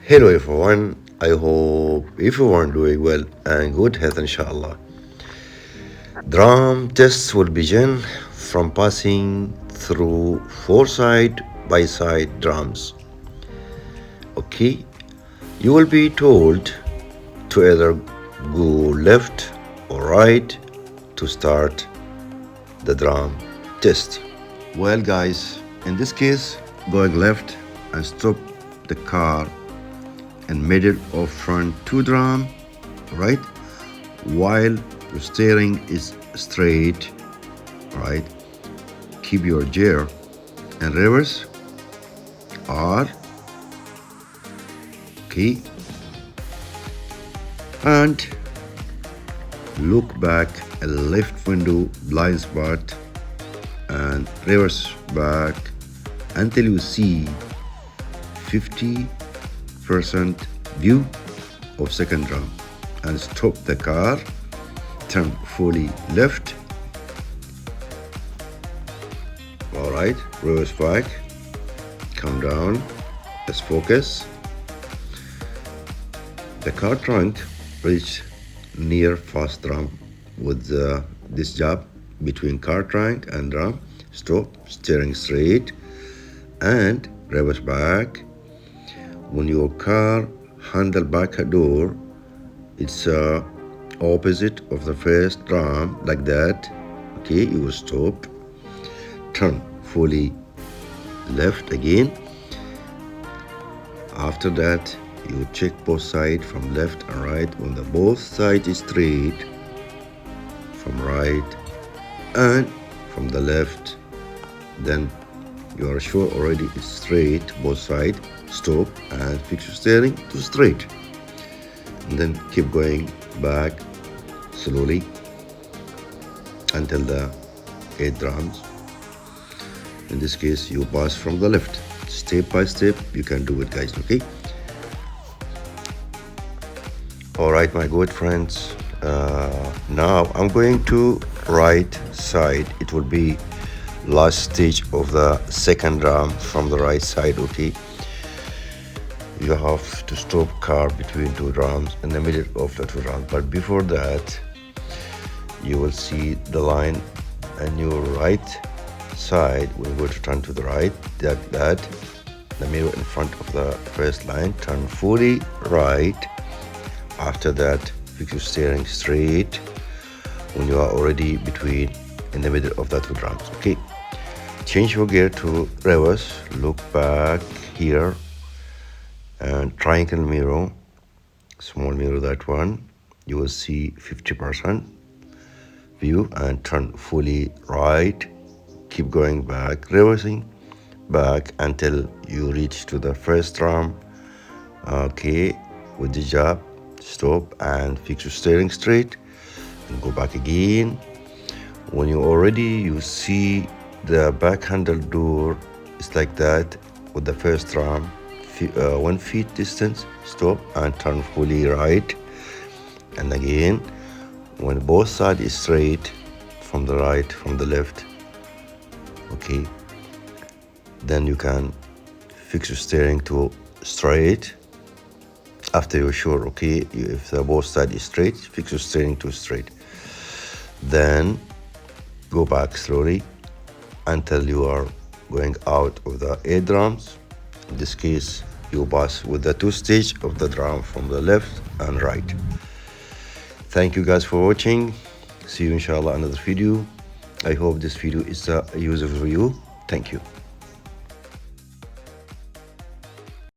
Hello everyone, I hope everyone doing well and good health inshallah. Drum tests will begin from passing through four side by side drums. Okay, you will be told to either go left or right to start the drum test. Well guys, in this case, going left and stop the car in middle of front two drum, right? While your steering is straight, right? Keep your gear in reverse R, okay, and look back a left window blind spot and reverse back until you see 50% view of second drum and stop the car, turn fully left. All right, reverse back, come down, let's focus. The car trunk reach near fast drum with this job between car trunk and drum. Stop, steering straight and reverse back. When your car handle back door, it's opposite of the first drum like that. Okay, you will stop, turn fully left again. After that, you check both sides from left and right. When the both side is straight, from right and from the left, then you are sure already it's straight both sides. Stop and fix your steering to straight, and then keep going back slowly until the 8 drums. In this case, you pass from the left. Step by step, you can do it, guys. Okay. All right, my good friends. Now I'm going to right side. It will be last stage of the second drum from the right side. Okay. You have to stop car between two drums in the middle of the two drums. But before that, you will see the line on your right side. When you go to turn to the right, that the mirror in front of the first line, turn fully right. After that, fix your steering straight when you are already between in the middle of the two drums. Okay, change your gear to reverse. Look back here and triangle mirror, small mirror, that one. You will see 50% view and turn fully right. Keep going back, reversing back until you reach to the first drum. Okay, with the job, stop and fix your steering straight and go back again. When you see the back handle door, it's like that with the first drum. 1 feet distance, stop and turn fully right. And again, when both sides is straight, from the right, from the left, okay, then you can fix your steering to straight. After you're sure, okay, if the both side is straight, fix your steering to straight. Then go back slowly until you are going out of the 8 drums. In this case, you pass with the 2 stage of the drum from the left and right. Thank you guys for watching. See you inshallah another video. I hope this video is useful for you. Thank you.